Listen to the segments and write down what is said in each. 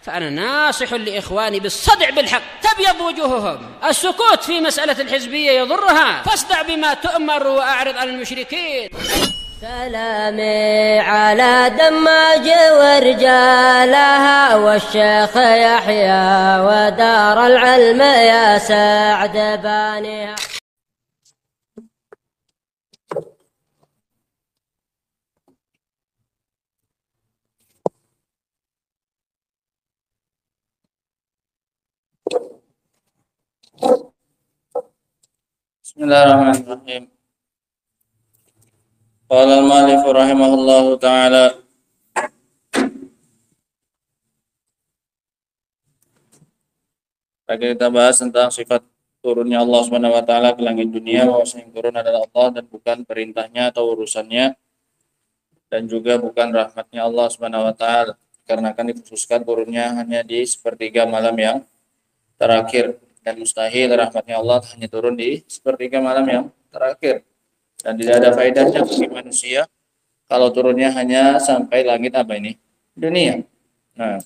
فأنا ناصح لإخواني بالصدع بالحق تبيض وجوههم. السكوت في مسألة الحزبية يضرها، فاصدع بما تؤمر وأعرض عن المشركين. سلامي على دماج ورجالها والشيخ يحيى ودار العلم يا سعد بانيها. Bismillahirrahmanirrahim. Qala al-mu'allif rahimahullahu ta'ala kita bahas tentang sifat turunnya Allah Subhanahu wa taala ke langit dunia, bahwa yang turun adalah Allah dan bukan perintahnya atau urusannya, dan juga bukan rahmatnya Allah Subhanahu wa taala, karena akan dikhususkan turunnya hanya di sepertiga malam yang terakhir, dan mustahil rahmatnya Allah hanya turun di sepertiga malam yang terakhir, dan tidak ada faedahnya bagi manusia kalau turunnya hanya sampai langit apa ini? Dunia. Nah,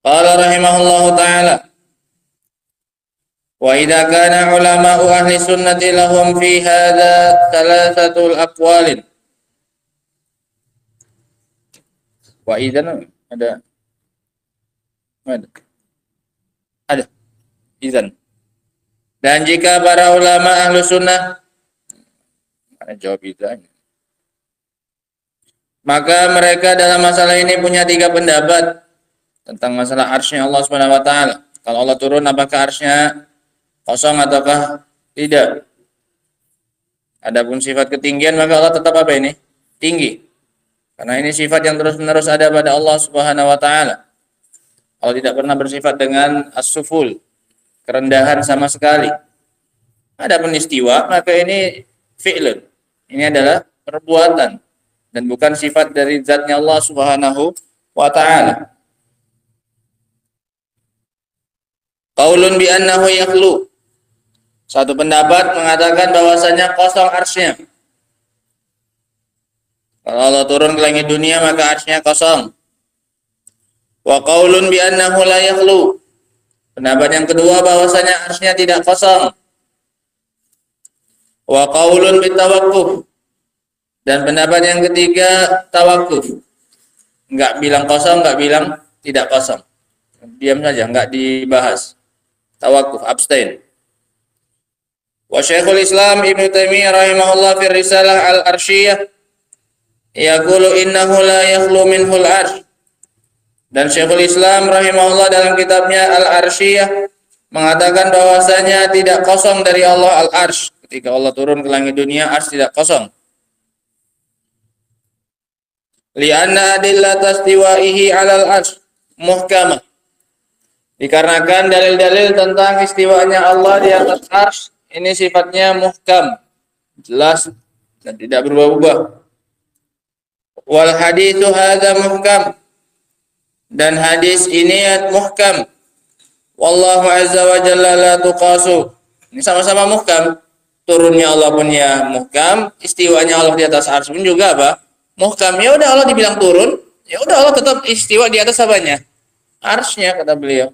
qala rahimahullahu ta'ala wa idza kana ulama'u ahli sunnati lahum fi hadza thalathatul aqwalin. Wa idza ada izan. Dan jika para ulama ahlu sunnah, mana jawab izan, maka mereka dalam masalah ini punya 3 pendapat tentang masalah arsy-Nya Allah Subhanahu wa taala. Kalau Allah turun, apakah arsy-Nya kosong ataukah tidak? Adapun sifat ketinggian, maka Allah tetap apa ini? Tinggi. Karena ini sifat yang terus-menerus ada pada Allah Subhanahu wa taala. Allah tidak pernah bersifat dengan as-suful, kerendahan sama sekali. Adapun istiwa, maka ini fi'lun. Ini adalah perbuatan dan bukan sifat dari zatnya Allah Subhanahu wa taala. Qaulun bi annahu yakhlu. Satu pendapat mengatakan bahwasanya kosong arsy-Nya. Kalau Allah turun ke langit dunia, maka arsy-Nya kosong. Wa qaulun bi annahu la yakhlu. Pendapat yang kedua bahwasanya arsy-Nya tidak kosong. Wa qaulun bi tawaqquf. Dan pendapat yang ketiga tawakuf. Enggak bilang kosong, enggak bilang tidak kosong. Diam saja, enggak dibahas. Tawakuf, abstain. Wa Syekhul Islam Ibnu Taimiyah rahimahullah fi Risalah Al-Arsyiyah yaqulu innahu la yakhlu minhul arsy. Dan Syekhul Islam rahimahullah dalam kitabnya Al-Arsyiyah mengatakan bahwasanya tidak kosong dari Allah Al-Arsy. Ketika Allah turun ke langit dunia, arsy tidak kosong. Li'anna adillata istiwaihi 'alal arsy muhkamah. Dikarenakan dalil-dalil tentang istiwanya Allah di atas arsy ini sifatnya muhkam, jelas dan tidak berubah-ubah. Wal haditsu hadza muhkam. Dan hadis ini muhkam. Wallahu azza wa jalla la tuqasu. Ini sama-sama muhkam. Turunnya Allah pun ya muhkam, istiwanya Allah di atas arsy pun juga apa? Muhkam. Ya udah Allah dibilang turun, ya udah Allah tetap istiwa di atas apanya? Arsy-Nya, kata beliau.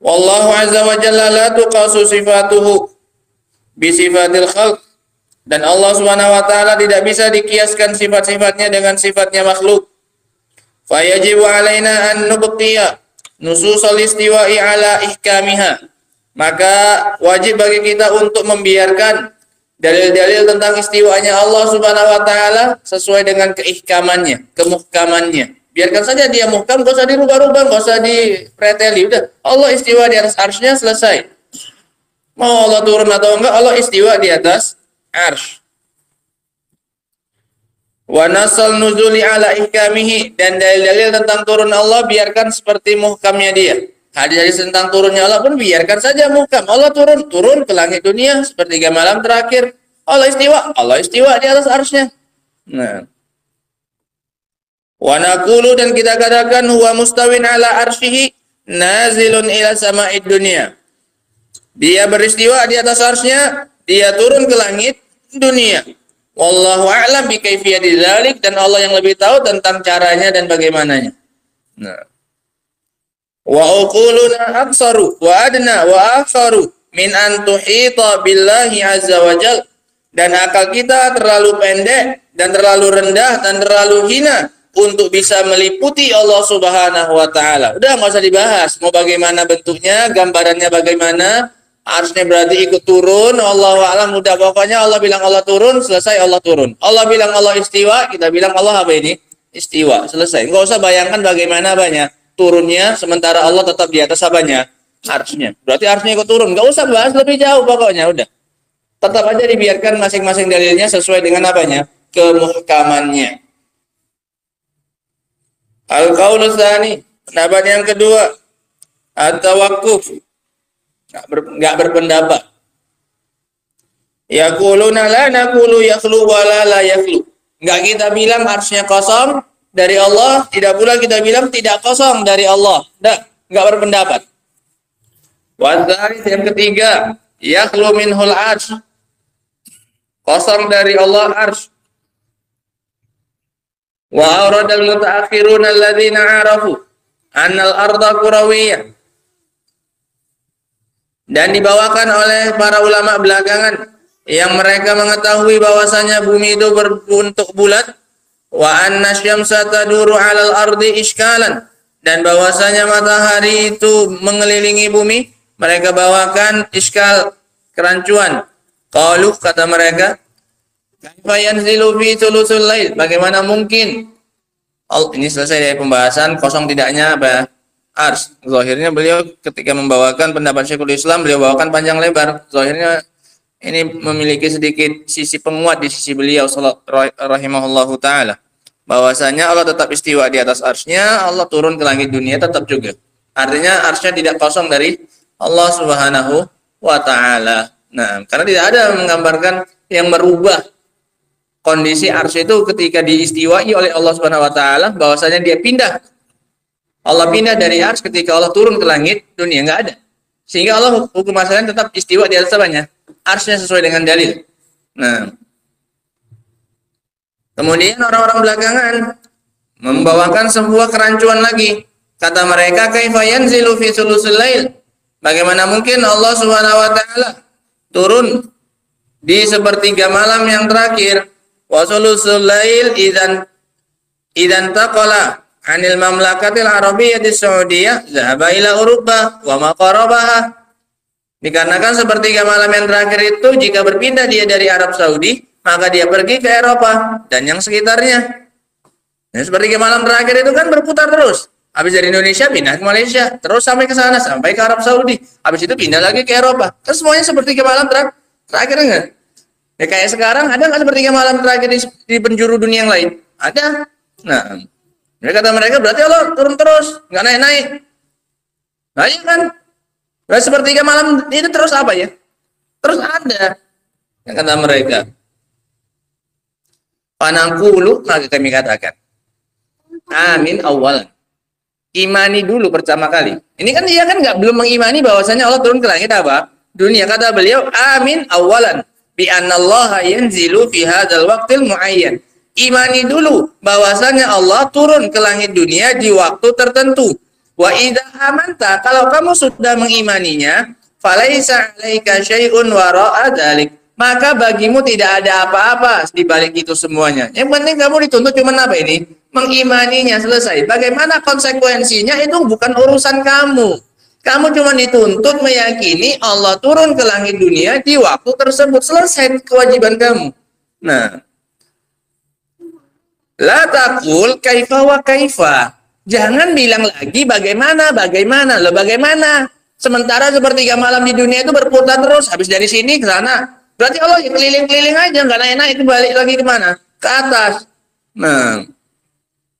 Wallahu azza wa jalla la tuqasu sifatuhu bi sifatil khalq. Dan Allah Subhanahu wa taala tidak bisa dikiaskan sifat-sifatnya dengan sifatnya makhluk. Fayajibu alaina an nubqiya nususul istiwa'i ala ihkamiha. Maka wajib bagi kita untuk membiarkan dalil-dalil tentang istiwanya Allah Subhanahu wa taala sesuai dengan keihkamannya, kemuhkamannya. Biarkan saja dia muhkam, enggak usah dirubah-rubah, enggak usah dipreteli. Udah, Allah istiwa di atas arsy-Nya, selesai. Mau Allah turun atau enggak, Allah istiwa di atas arsy. Wa nasal nuzuli ala ihkamihi. Dan dalil-dalil tentang turun Allah biarkan seperti muhkamnya dia. Hadis tentang turunnya Allah pun biarkan saja muhkam. Allah turun ke langit dunia sepertiga malam terakhir. Allah istiwa di atas arsy-Nya. Nah. Wa naqulu, dan kita katakan huwa mustawin ala arsyihi nazilun ila sama'id dunia. Dia beristiwa di atas arsy-Nya, dia turun ke langit dunia. Wallahu a'lam bi kaifiyati dzalik, dan Allah yang lebih tahu tentang caranya dan bagaimananya. Nah. Wa uquluna aqsaru wa adna wa aksaru min an tuhita billahi azza wa jal, dan akal kita terlalu pendek dan terlalu rendah dan terlalu hina untuk bisa meliputi Allah Subhanahu wa taala. Udah enggak usah dibahas mau bagaimana bentuknya, gambarannya bagaimana, harusnya berarti ikut turun, Allahu a'lam. Udah pokoknya Allah bilang Allah turun, selesai Allah turun. Allah bilang Allah istiwa, kita bilang Allah apa ini? Istiwa, selesai. Enggak usah bayangkan bagaimana banyak turunnya sementara Allah tetap di atas apanya? Arsy-nya. Berarti arsy-nya ikut turun. Enggak usah bahas lebih jauh pokoknya, udah. Tetap aja dibiarkan masing-masing dalilnya sesuai dengan apanya? Kemuhkamannya. Al-qaulu tsani, pendapat yang kedua, at-tawaqquf. Enggak berpendapat. Yaquluna la naqulu yakhlu wa la yakhlu. Enggak kita bilang arsy-nya kosong dari Allah, tidak pula kita bilang tidak kosong dari Allah. Enggak berpendapat. Wadzalik yang ketiga, yakhlu minhul arsy. Kosong dari Allah arsy. Wa auradal mutaakhiruna alladzina arafu annal arda kurawiyah. Dan dibawakan oleh para ulama belakangan yang mereka mengetahui bahwasanya bumi itu berbentuk bulat. Wa anna syamsa taduru 'alal ardi iskalan, dan bahwasanya matahari itu mengelilingi bumi, mereka bawakan iskal, kerancuan. Qalu, kata mereka, kaifa yanzilu fi thuluthul lail, bagaimana mungkin? Ini selesai dari pembahasan kosong tidaknya apa? Ars. Zahirnya beliau ketika membawakan pendapat Syekhul Islam, beliau bawakan panjang lebar. Zahirnya ini memiliki sedikit sisi penguat di sisi beliau rahimahullahu ta'ala, bahwasanya Allah tetap istiwa di atas arsy-nya, Allah turun ke langit dunia tetap juga. Artinya arsy-nya tidak kosong dari Allah Subhanahu wa ta'ala. Nah, karena tidak ada menggambarkan yang merubah kondisi arsy itu ketika diistiwai oleh Allah Subhanahu wa ta'ala, bahwasanya dia pindah. Allah pindah dari arsy ketika Allah turun ke langit dunia, enggak ada. Sehingga Allah hukum asalnya tetap istiwa di atas apanya? Arsy-nya sesuai dengan dalil. Nah, kemudian orang-orang belakangan membawakan sebuah kerancuan lagi. Kata mereka, kaifa yanzilu fi thuluthil lail, bagaimana mungkin Allah Subhanahu wa taala turun di sepertiga malam yang terakhir? Wa thuluthul lail idzan taqala 'anil mamlakatil arabiyyati saudiyah zahaba ila Uruba wa ma qarabaha. Dikarenakan sepertiga malam yang terakhir itu jika berpindah dia dari Arab Saudi, maka dia pergi ke Eropa dan yang sekitarnya. Dan sepertiga malam terakhir itu kan berputar terus. Habis dari Indonesia pindah ke Malaysia, terus sampai ke sana, sampai ke Arab Saudi. Habis itu pindah lagi ke Eropa. Kan semuanya sepertiga malam terakhir enggak? Ya kayak sekarang ada nggak sepertiga malam terakhir di penjuru dunia yang lain? Ada. Nah, kata mereka berarti Allah turun terus, nggak naik-naik. Nah, iya kan? Berarti sepertiga malam itu terus apa ya? Terus ada. Kata mereka. Panangkulu, maka kami katakan, amin awalan. Imani dulu pertama kali. Ini kan dia kan belum mengimani bahwasanya Allah turun ke langit apa? Dunia. Kata beliau, amin awalan. Bi annallaha yanzilu fi hadzal waqtil muayyan. Imani dulu bahwasanya Allah turun ke langit dunia di waktu tertentu. Wa idza amanta, kalau kamu sudah mengimaninya, falaisa 'alaika syai'un wara'a dzalik, maka bagimu tidak ada apa-apa di balik itu semuanya. Yang penting kamu dituntut cuma apa ini? Mengimaninya, selesai. Bagaimana konsekuensinya itu bukan urusan kamu. Kamu cuma dituntut meyakini Allah turun ke langit dunia di waktu tersebut, selesai kewajiban kamu. Nah, la taqul kaifa wa kaifa. Jangan bilang lagi bagaimana. Loh, bagaimana? Sementara sepertiga malam di dunia itu berputar terus, habis dari sini ke sana. Berarti Allah ya keliling-keliling aja, nggak naik-naik, balik lagi kemana? Ke atas. Nah,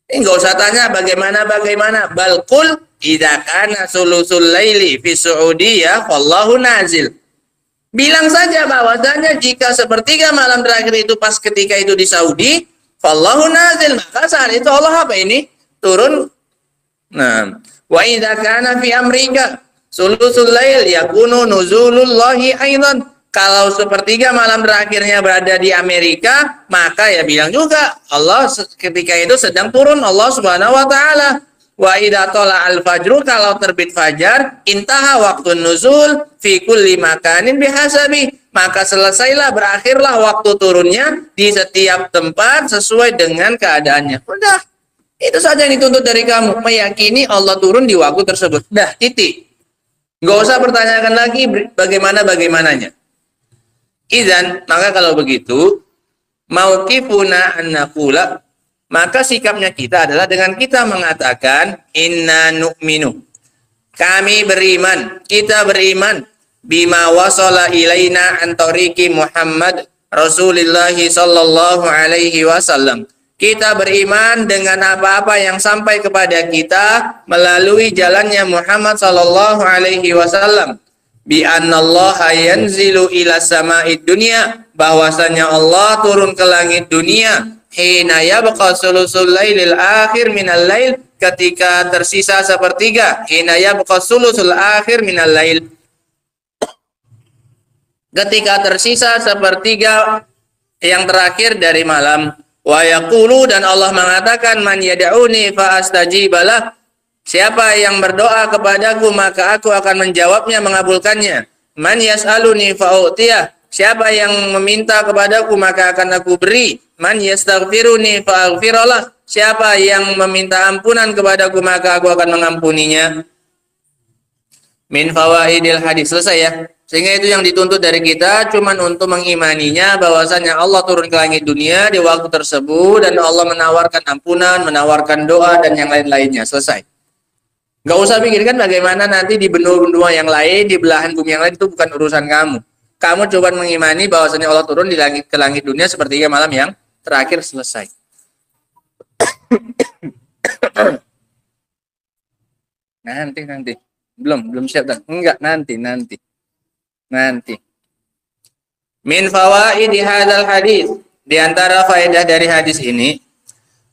ini nggak usah tanya bagaimana. Balqul idza kana sulusul laili fi Saudiyah wallahu nazil. Bilang saja bahwasanya jika sepertiga malam terakhir itu pas ketika itu di Saudi, wallahu nazil, maka saat itu Allah apa ini? Turun. Nah, wa idza kana fi Amerika sulusul lail yakunu nuzulullahi aidan. Kalau sepertiga malam terakhirnya berada di Amerika, maka ya bilang juga Allah ketika itu sedang turun Allah Subhanahu wa taala. Wa idza tala al-fajru, kalau terbit fajar, intaha waktu nuzul fi kulli makanin bihasabi, maka selesailah, berakhirlah waktu turunnya di setiap tempat sesuai dengan keadaannya. Udah, itu saja yang dituntut dari kamu, meyakini Allah turun di waktu tersebut. Dah, titik. Nggak usah pertanyakan lagi bagaimananya. Izan, maka kalau begitu, mauqifuna an naqula, maka sikapnya kita adalah dengan kita mengatakan inna nu'minu, kami beriman, kita beriman, bima wasala ilaina an tariqi Muhammad Rasulullah sallallahu alaihi wasallam. Kita beriman dengan apa-apa yang sampai kepada kita melalui jalannya Muhammad sallallahu alaihi wasallam. Bi annallaha yanzilu ila sama'id dunya, bahwasanya Allah turun ke langit dunia, hina yabqa sulusul lailil akhir minal lail, ketika tersisa sepertiga, hina yabqa sulusul akhir minal lail, ketika tersisa sepertiga yang terakhir dari malam. Wa yaqulu, dan Allah mengatakan, man yad'uni fa astajibalah, siapa yang berdoa kepadaku maka aku akan menjawabnya, mengabulkannya. Man yas'aluni fa'utiyah, siapa yang meminta kepadaku maka akan aku beri. Man yastaghfiruni fa'aghfirullah, siapa yang meminta ampunan kepadaku maka aku akan mengampuninya. Min fawaidil hadis. Selesai ya. Sehingga itu yang dituntut dari kita cuman untuk mengimaninya bahwasanya Allah turun ke langit dunia di waktu tersebut dan Allah menawarkan ampunan, menawarkan doa dan yang lain-lainnya. Selesai. Gak usah pikirkan bagaimana nanti di benua-benua yang lain, di belahan bumi yang lain, itu bukan urusan kamu. Kamu coba mengimani bahwasanya Allah turun ke langit dunia sepertiga malam yang terakhir. Selesai. Nanti. Belum siap dah. Enggak, nanti. Min fawaidi hadzal hadis, di antara faedah dari hadis ini,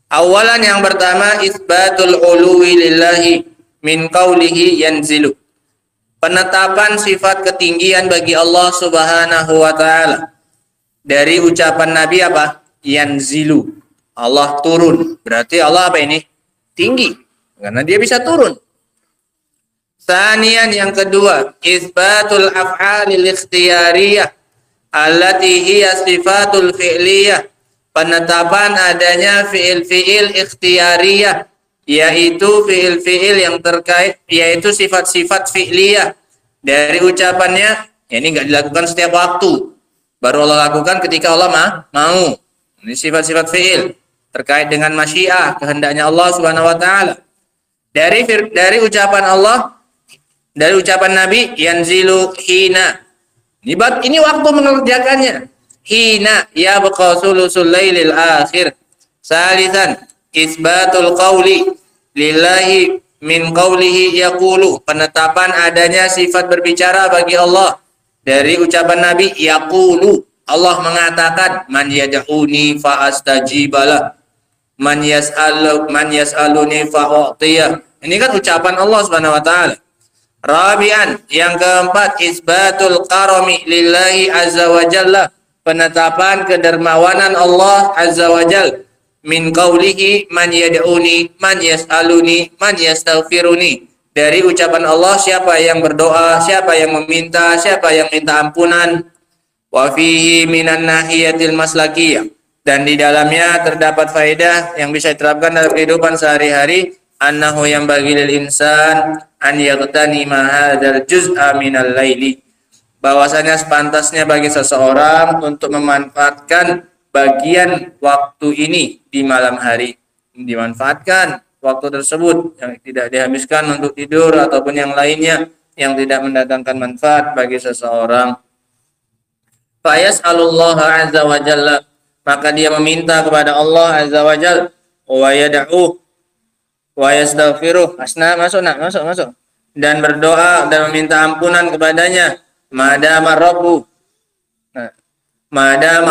awalan yang pertama, isbatul uluwi lillahi min qawlihi yanzilu, penetapan sifat ketinggian bagi Allah Subhanahu wa taala dari ucapan Nabi apa? Yanzilu, Allah turun. Berarti Allah apa ini? Tinggi, karena dia bisa turun. Sanian, yang kedua, isbatul af'alil ikhtiyariyah allati hiya sifatul fi'liyah, penetapan adanya fi'il-fi'il ikhtiyariyah, yaitu fi'il-fi'il yang terkait, yaitu sifat-sifat fi'liyah dari ucapannya. Ya, ini enggak dilakukan setiap waktu, baru Allah lakukan ketika Allah mau. Ini sifat-sifat fi'il terkait dengan masyiah, kehendaknya Allah Subhanahu wa taala. Dari ucapan Allah, dari ucapan Nabi, yanzilu hina, ini waktu mengerjakannya. Hina yabqa sulusul lailil akhir. Salisan, isbatul qawli lillahi min qawlihi yaqulu, penetapan adanya sifat berbicara bagi Allah dari ucapan Nabi yaqulu, Allah mengatakan, man yad'uni fa astajibalah, man yas'aluni fa u'tiyah. Ini kan ucapan Allah Subhanahu wa taala. Rabi'an, yang keempat, isbatul karami lillahi azza wa jalla, penetapan kedermawanan Allah azza wa jalla min qawlihi man yad'uni, man yas'aluni, man yastaghfiruni, dari ucapan Allah, siapa yang berdoa, siapa yang meminta, siapa yang minta ampunan. Wa fihi minan nahiyatil maslakiyah, dan di dalamnya terdapat faedah yang bisa diterapkan dalam kehidupan sehari-hari. Annahu yang bagi lil insan an yaghtani ma hadzal juz'a minal laili, bahwasanya sepantasnya bagi seseorang untuk memanfaatkan bagian waktu ini di malam hari, dimanfaatkan waktu tersebut, yang tidak dihabiskan untuk tidur ataupun yang lainnya yang tidak mendatangkan manfaat bagi seseorang. Fa yas'alullaha azza wa jalla, maka dia meminta kepada Allah azza wa jalla, wa yad'u wa yastaghfiruh, masuk, dan berdoa dan meminta ampunan kepadanya. Madama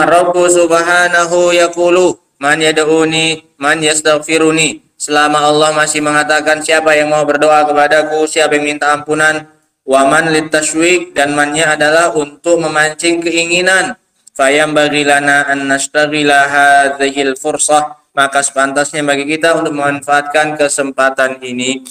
rabbu subhanahu yaqulu man yad'uni man yastaghfiruni, selama Allah masih mengatakan siapa yang mau berdoa kepadaku, siapa yang minta ampunan, Waman litashwik, dan mannya adalah untuk memancing keinginan. Fayam bagilana an nastaghila hadzihil fursah, maka sepantasnya bagi kita untuk memanfaatkan kesempatan ini.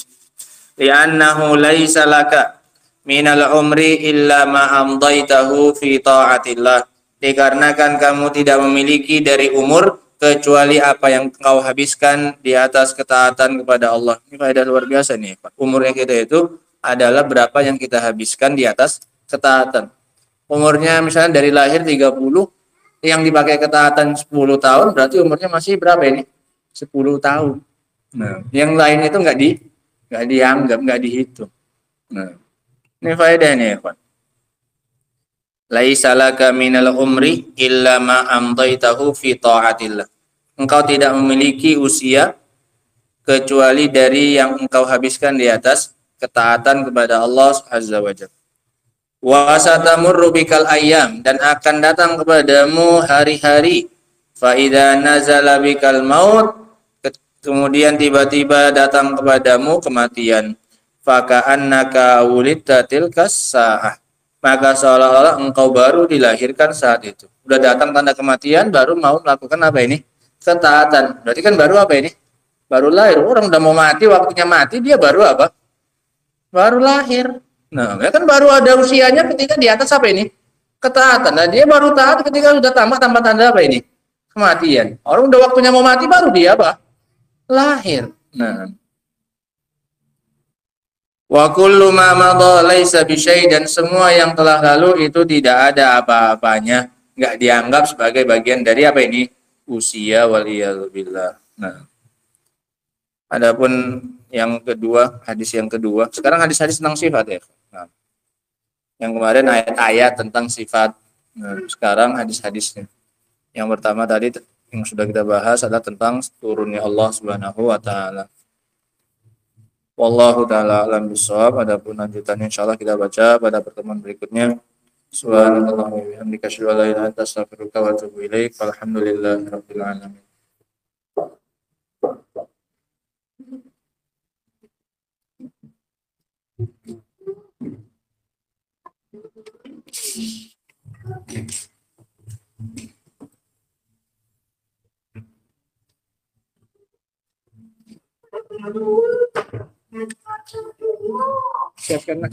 Li'annahu laisa laka minal umri illa ma amdaitahu fi ta'atillah. Dikarenakan kamu tidak memiliki dari umur kecuali apa yang kau habiskan di atas ketaatan kepada Allah. Ini faedah luar biasa nih, Pak. Umurnya kita itu adalah berapa yang kita habiskan di atas ketaatan. Umurnya misalnya dari lahir 30, yang dipakai ketaatan 10 tahun, berarti umurnya masih berapa ini? 10 tahun. Nah, yang lain itu nggak dianggap, nggak dihitung. Nah, ini faedah nih, Pak. Laisa laka minal umri illa ma amdaitahu fi ta'atillah. Engkau tidak memiliki usia kecuali dari yang engkau habiskan di atas ketaatan kepada Allah Azza wa Jalla. Wa satamurru bikal ayyam, dan akan datang kepadamu hari-hari. Fa idza nazala bikal maut, kemudian tiba-tiba datang kepadamu kematian. Fa ka'annaka wulidta tilkas sa'ah, maka seolah-olah engkau baru dilahirkan saat itu. Udah datang tanda kematian, baru mau melakukan apa ini? Ketaatan. Berarti kan baru apa ini? Baru lahir. Orang udah mau mati, waktunya mati, dia baru apa? Baru lahir. Nah, ya kan baru ada usianya ketika di atas apa ini? Ketaatan. Nah, dia baru taat ketika sudah tambah tanda apa ini? Kematian. Orang udah waktunya mau mati, baru dia apa? Lahir. Nah, wa kullu ma madha laisa bisyai, dan semua yang telah lalu itu tidak ada apa-apanya, enggak dianggap sebagai bagian dari apa ini? Usia, waliyadzubillah. Nah, adapun yang kedua, hadis yang kedua. Sekarang hadis-hadis tentang sifat ya. Nah, yang kemarin ayat-ayat tentang sifat. Nah, sekarang hadis-hadisnya. Yang pertama tadi yang sudah kita bahas adalah tentang turunnya Allah Subhanahu wa taala. Wallahu taala alam bisawab. Adapun lanjutannya insyaallah kita baca pada pertemuan berikutnya. Subhanallah wa bihamdika asyhadu an la ilaha illa anta astaghfiruka wa atubu ilaik. Walhamdulillahirabbil alamin. Siapkan.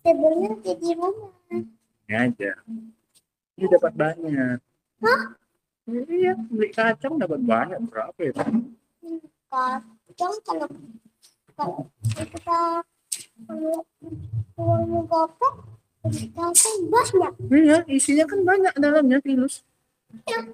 Sebelumnya di rumah. Ini aja. Ini dapat banyak. Hah? Iya, beli kacang dapat banyak. Berapa itu? Kacang kalau kita uangnya gopek, kacang banyak. Iya, isinya kan banyak dalamnya, Tilus. Ya.